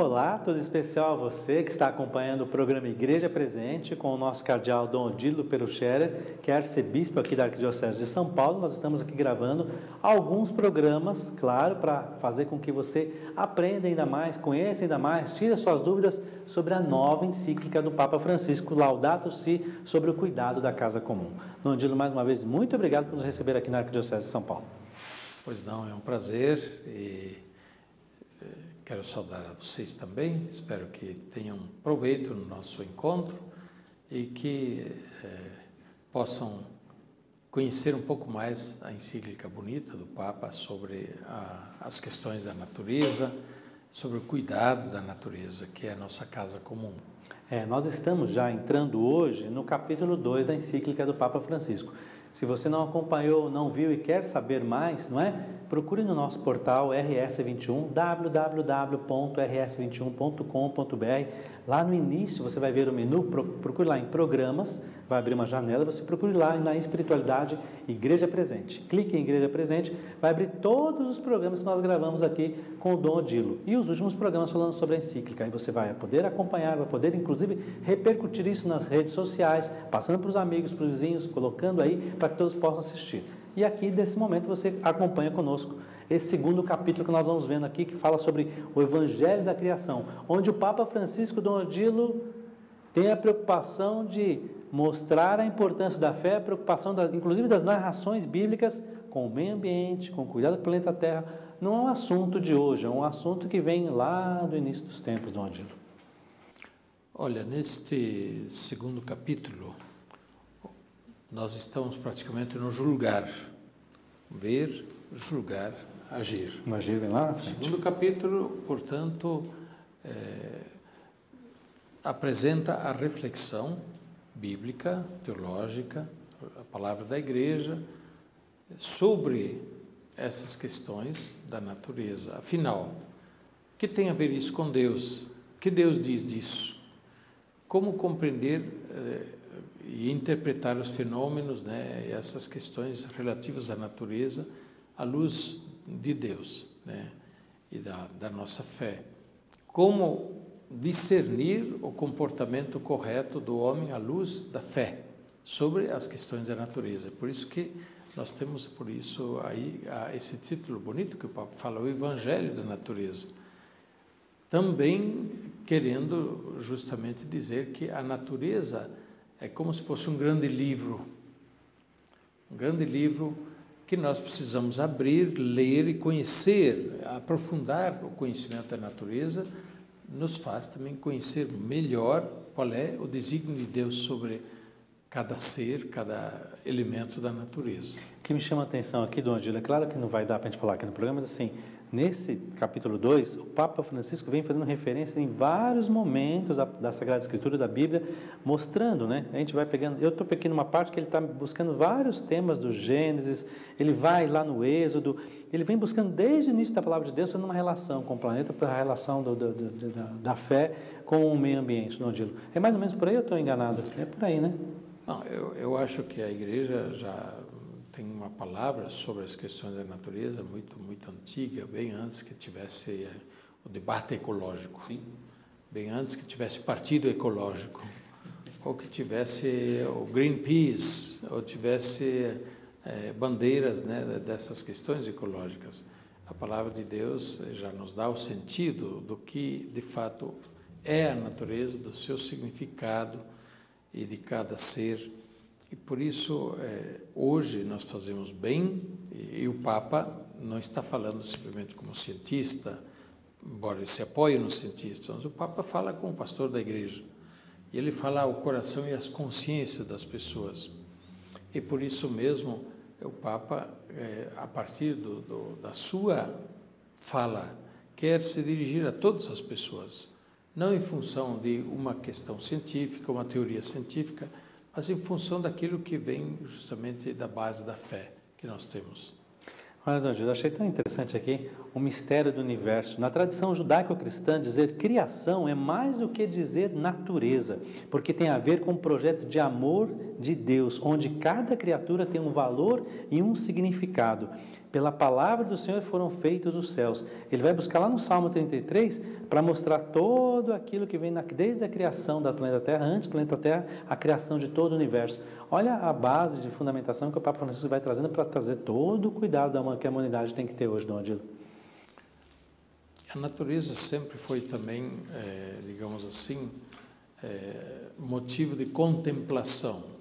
olá, todo especial a você que está acompanhando o programa Igreja Presente com o nosso cardeal Dom Odilo Peruscherer, que é arcebispo aqui da Arquidiocese de São Paulo. Nós estamos aqui gravando alguns programas, claro, para fazer com que você aprenda ainda mais, conheça ainda mais, tire suas dúvidas sobre a nova encíclica do Papa Francisco, Laudato Si, sobre o cuidado da casa comum. Dom Odilo, mais uma vez, muito obrigado por nos receber aqui na Arquidiocese de São Paulo. Pois não, é um prazer e quero saudar a vocês também. Espero que tenham proveito no nosso encontro e que possam conhecer um pouco mais a encíclica bonita do Papa sobre as questões da natureza, sobre o cuidado da natureza, que é a nossa casa comum. Nós estamos já entrando hoje no capítulo 2 da encíclica do Papa Francisco. Se você não acompanhou, não viu e quer saber mais, não é? Procure no nosso portal RS21, www.rs21.com.br. Lá no início você vai ver o menu, procure lá em Programas, vai abrir uma janela, você procure lá na Espiritualidade Igreja Presente. Clique em Igreja Presente, vai abrir todos os programas que nós gravamos aqui com o Dom Odilo. E os últimos programas falando sobre a encíclica. Aí você vai poder acompanhar, vai poder inclusive repercutir isso nas redes sociais, passando para os amigos, para os vizinhos, colocando aí para que todos possam assistir. E aqui, nesse momento, você acompanha conosco esse segundo capítulo que nós vamos vendo aqui, que fala sobre o Evangelho da Criação, onde o Papa Francisco, Dom Odilo, tem a preocupação de mostrar a importância da fé, a preocupação, inclusive, das narrações bíblicas com o meio ambiente, com o cuidado do planeta Terra. Não é um assunto de hoje, é um assunto que vem lá do início dos tempos, Dom Odilo. Olha, neste segundo capítulo, nós estamos praticamente no julgar, ver, julgar, agir. O agir vem lá? O segundo capítulo, portanto, apresenta a reflexão bíblica, teológica, a palavra da Igreja, sobre essas questões da natureza. Afinal, o que tem a ver isso com Deus? O que Deus diz disso? Como compreender e interpretar os fenômenos, né, e essas questões relativas à natureza à luz de Deus, né, e da nossa fé. Como discernir o comportamento correto do homem à luz da fé sobre as questões da natureza. Por isso que nós temos, por isso, aí esse título bonito que o Papa fala, o Evangelho da Natureza. Também querendo justamente dizer que a natureza é como se fosse um grande livro que nós precisamos abrir, ler e conhecer, aprofundar o conhecimento da natureza, nos faz também conhecer melhor qual é o desígnio de Deus sobre cada ser, cada elemento da natureza. O que me chama a atenção aqui, Dom Odilo, é claro que não vai dar para a gente falar aqui no programa, mas assim, nesse capítulo 2, o Papa Francisco vem fazendo referência em vários momentos da Sagrada Escritura, da Bíblia, mostrando, né? A gente vai pegando, eu estou pegando uma parte que ele está buscando vários temas do Gênesis, ele vai lá no Êxodo, ele vem buscando desde o início da Palavra de Deus, uma relação com o planeta, a relação da fé com o meio ambiente, Dom Odilo. É mais ou menos por aí ou eu estou enganado? É por aí, né? Não, eu acho que a Igreja já tem uma palavra sobre as questões da natureza muito, muito antiga, bem antes que tivesse o debate ecológico. Sim. Bem antes que tivesse partido ecológico, ou que tivesse o Greenpeace, ou tivesse bandeiras, né, dessas questões ecológicas. A palavra de Deus já nos dá o sentido do que, de fato, é a natureza, do seu significado e de cada ser. E por isso, hoje nós fazemos bem, e o Papa não está falando simplesmente como cientista, embora ele se apoie nos cientistas, mas o Papa fala com o pastor da Igreja. E ele fala ao coração e às consciências das pessoas. E por isso mesmo, o Papa, a partir da sua fala, quer se dirigir a todas as pessoas, não em função de uma questão científica, uma teoria científica, mas em função daquilo que vem justamente da base da fé que nós temos. Olha, Dom Odilo, eu achei tão interessante aqui o mistério do universo. Na tradição judaico-cristã, dizer criação é mais do que dizer natureza, porque tem a ver com um projeto de amor de Deus, onde cada criatura tem um valor e um significado. Pela palavra do Senhor foram feitos os céus. Ele vai buscar lá no Salmo 33 para mostrar todo aquilo que vem desde a criação da planeta Terra, antes do planeta Terra, a criação de todo o universo. Olha a base de fundamentação que o Papa Francisco vai trazendo para trazer todo o cuidado que a humanidade tem que ter hoje, Dom Odilo. A natureza sempre foi também, digamos assim, motivo de contemplação.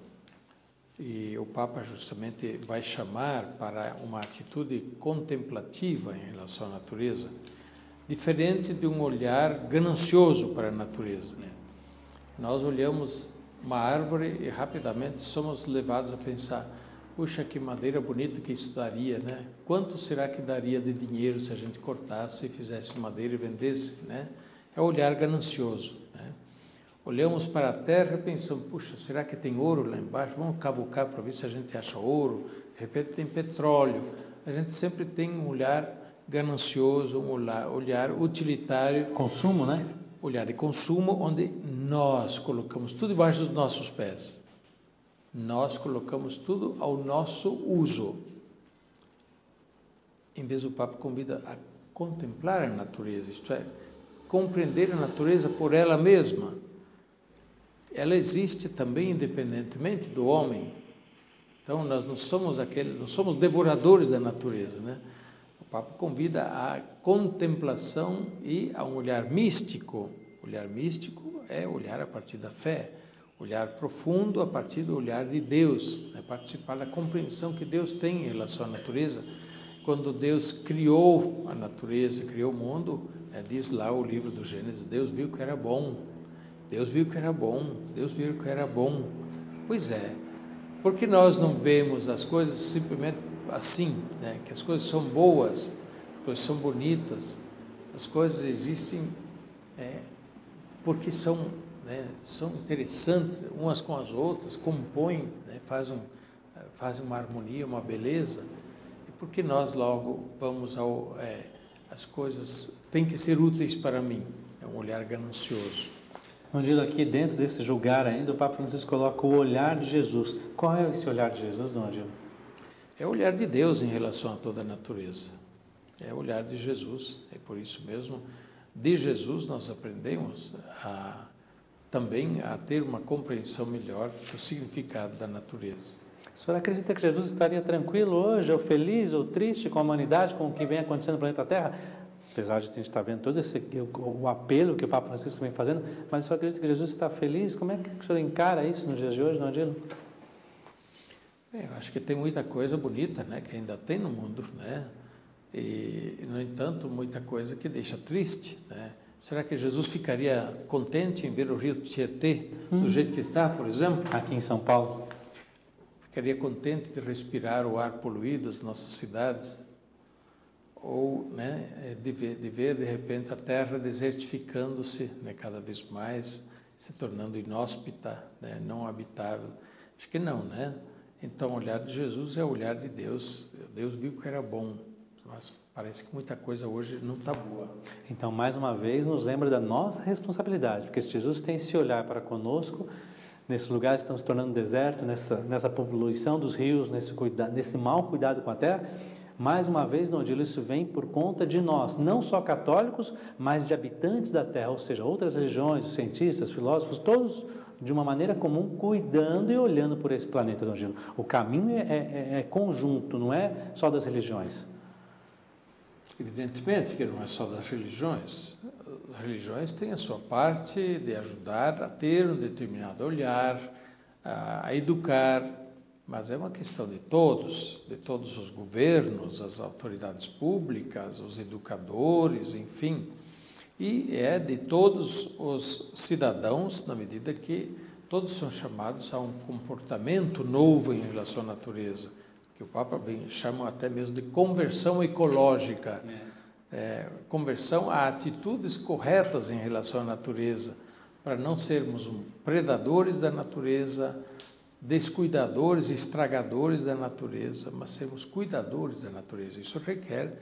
E o Papa justamente vai chamar para uma atitude contemplativa em relação à natureza, diferente de um olhar ganancioso para a natureza. Nós olhamos uma árvore e rapidamente somos levados a pensar: puxa, que madeira bonita que isso daria, né? Quanto será que daria de dinheiro se a gente cortasse e fizesse madeira e vendesse, né? É o olhar ganancioso, né? Olhamos para a terra e pensamos: puxa, será que tem ouro lá embaixo? Vamos cavucar para ver se a gente acha ouro. De repente tem petróleo. A gente sempre tem um olhar ganancioso, um olhar utilitário. Consumo, né? Olhar de consumo, onde nós colocamos tudo debaixo dos nossos pés. Nós colocamos tudo ao nosso uso. Em vez do Papa convida a contemplar a natureza, isto é, compreender a natureza por ela mesma. Ela existe também independentemente do homem. Então nós não somos devoradores da natureza, né? O Papa convida à contemplação e a um olhar místico. O olhar místico é olhar a partir da fé, olhar profundo a partir do olhar de Deus, né? Participar da compreensão que Deus tem em relação à natureza. Quando Deus criou a natureza, criou o mundo, diz lá o livro do Gênesis: Deus viu que era bom. Deus viu que era bom, Deus viu que era bom. Pois é, porque nós não vemos as coisas simplesmente assim, né? Que as coisas são boas, as coisas são bonitas, as coisas existem porque são interessantes umas com as outras, compõem, né? Fazem uma harmonia, uma beleza, e porque nós logo vamos as coisas têm que ser úteis para mim, é um olhar ganancioso. Onde aqui dentro desse julgar ainda, o Papa Francisco coloca o olhar de Jesus. Qual é esse olhar de Jesus, Dom Odilo? É o olhar de Deus em relação a toda a natureza. É o olhar de Jesus. É por isso mesmo, de Jesus nós aprendemos também a ter uma compreensão melhor do significado da natureza. O senhor acredita que Jesus estaria tranquilo hoje, ou feliz, ou triste com a humanidade, com o que vem acontecendo no planeta Terra? Apesar de a gente estar vendo todo o apelo que o Papa Francisco vem fazendo, mas o senhor acredita que Jesus está feliz? Como é que o senhor encara isso nos dias de hoje, Dom Odilo? Eu acho que tem muita coisa bonita, né, que ainda tem no mundo, né? E, no entanto, muita coisa que deixa triste, né? Será que Jesus ficaria contente em ver o rio Tietê do jeito que está, por exemplo? Aqui em São Paulo. Ficaria contente de respirar o ar poluído das nossas cidades? Ou, né, de ver de repente a terra desertificando-se, né, cada vez mais, se tornando inóspita, né, não habitável? Acho que não, né? Então, o olhar de Jesus é o olhar de Deus. Deus viu que era bom, mas parece que muita coisa hoje não está boa. Então, mais uma vez, nos lembra da nossa responsabilidade, porque se Jesus tem esse olhar para conosco, nesse lugar estão se tornando deserto, nessa poluição dos rios, nesse mau cuidado com a terra. Mais uma vez, Dom Odilo, isso vem por conta de nós, não só católicos, mas de habitantes da Terra, ou seja, outras religiões, cientistas, filósofos, todos de uma maneira comum, cuidando e olhando por esse planeta, Dom Odilo. O caminho é conjunto, não é só das religiões. Evidentemente que não é só das religiões. As religiões têm a sua parte de ajudar a ter um determinado olhar, a educar, mas é uma questão de todos os governos, as autoridades públicas, os educadores, enfim. E é de todos os cidadãos, na medida que todos são chamados a um comportamento novo em relação à natureza, que o Papa chama até mesmo de conversão ecológica, conversão a atitudes corretas em relação à natureza, para não sermos predadores da natureza, descuidadores, estragadores da natureza, mas sermos cuidadores da natureza. Isso requer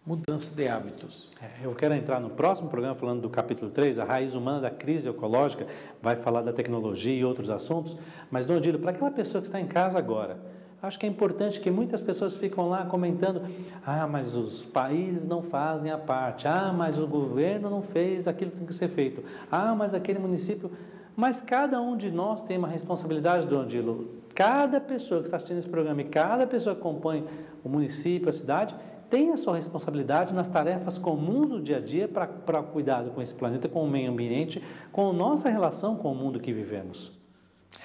mudança de hábitos. Eu quero entrar no próximo programa falando do capítulo 3, a raiz humana da crise ecológica, vai falar da tecnologia e outros assuntos, mas, Dom Odilo, para aquela pessoa que está em casa agora, acho que é importante que muitas pessoas ficam lá comentando, mas os países não fazem a parte, mas o governo não fez aquilo que tem que ser feito, mas aquele município... Mas cada um de nós tem uma responsabilidade, Dom Odilo. Cada pessoa que está assistindo esse programa e cada pessoa que acompanha o município, a cidade, tem a sua responsabilidade nas tarefas comuns do dia a dia para cuidado com esse planeta, com o meio ambiente, com a nossa relação com o mundo que vivemos.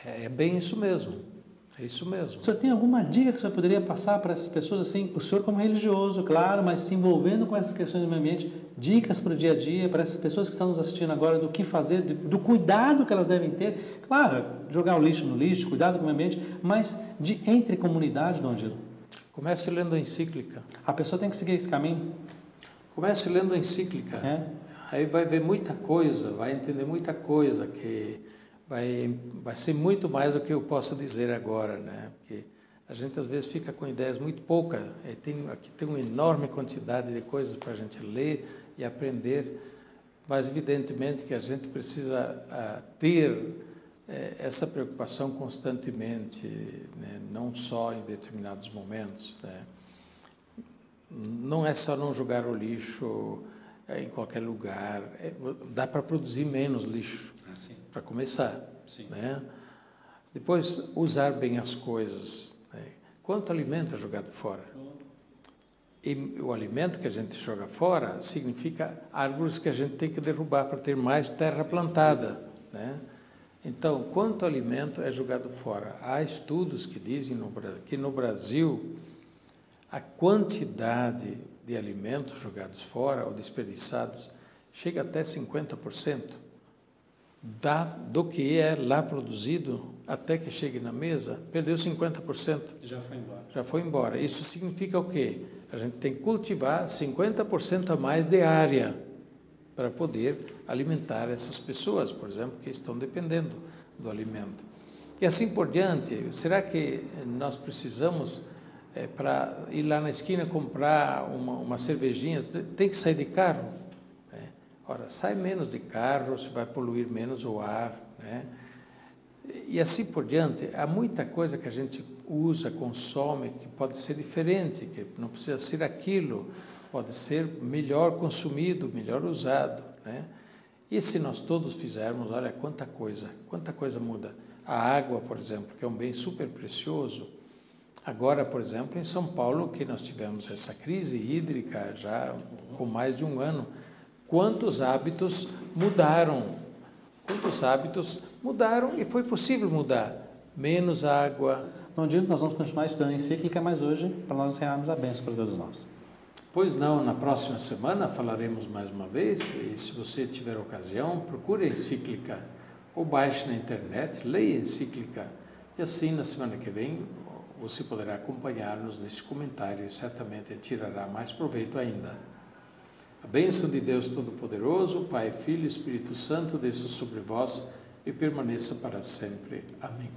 É bem isso mesmo. É isso mesmo. O senhor tem alguma dica que o senhor poderia passar para essas pessoas, assim, o senhor como religioso, claro, mas se envolvendo com essas questões do meio ambiente, dicas para o dia a dia, para essas pessoas que estão nos assistindo agora, do que fazer, do cuidado que elas devem ter, claro, jogar o lixo no lixo, cuidado com o meio ambiente, mas entre comunidade, Dom Odilo. Comece lendo a encíclica. A pessoa tem que seguir esse caminho? Comece lendo a encíclica. Aí vai ver muita coisa, vai entender muita coisa que... Vai ser muito mais do que eu posso dizer agora, né? Porque a gente às vezes fica com ideias muito poucas. Aqui tem uma enorme quantidade de coisas para a gente ler e aprender, mas evidentemente que a gente precisa ter essa preocupação constantemente, né? Não só em determinados momentos, né? Não é só não jogar o lixo em qualquer lugar, dá para produzir menos lixo. Para começar, né? Depois, usar bem as coisas, né? Quanto alimento é jogado fora? E o alimento que a gente joga fora significa árvores que a gente tem que derrubar para ter mais terra plantada, né? Então, quanto alimento é jogado fora? Há estudos que dizem que no Brasil a quantidade de alimentos jogados fora ou desperdiçados chega até 50%. Do que é lá produzido até que chegue na mesa, perdeu 50%. Já foi embora. Já foi embora. Isso significa o quê? A gente tem que cultivar 50% a mais de área para poder alimentar essas pessoas, por exemplo, que estão dependendo do alimento. E assim por diante. Será que nós precisamos, para ir lá na esquina comprar uma cervejinha, tem que sair de carro? Ora, sai menos de carro, você vai poluir menos o ar, né? E assim por diante. Há muita coisa que a gente usa, consome, que pode ser diferente, que não precisa ser aquilo, pode ser melhor consumido, melhor usado, né? E se nós todos fizermos, olha quanta coisa muda. A água, por exemplo, que é um bem super precioso. Agora, por exemplo, em São Paulo, que nós tivemos essa crise hídrica já com mais de um ano, quantos hábitos mudaram? Quantos hábitos mudaram e foi possível mudar? Menos água. Não digo que nós vamos continuar estudando a encíclica, mas hoje, para nós encerrarmos a bênção para todos nós. Pois não, na próxima semana falaremos mais uma vez, e se você tiver ocasião, procure a encíclica, ou baixe na internet, leia a encíclica, e assim na semana que vem você poderá acompanhar-nos nesse comentário e certamente tirará mais proveito ainda. A bênção de Deus Todo-Poderoso, Pai, Filho e Espírito Santo, desça sobre vós e permaneça para sempre. Amém.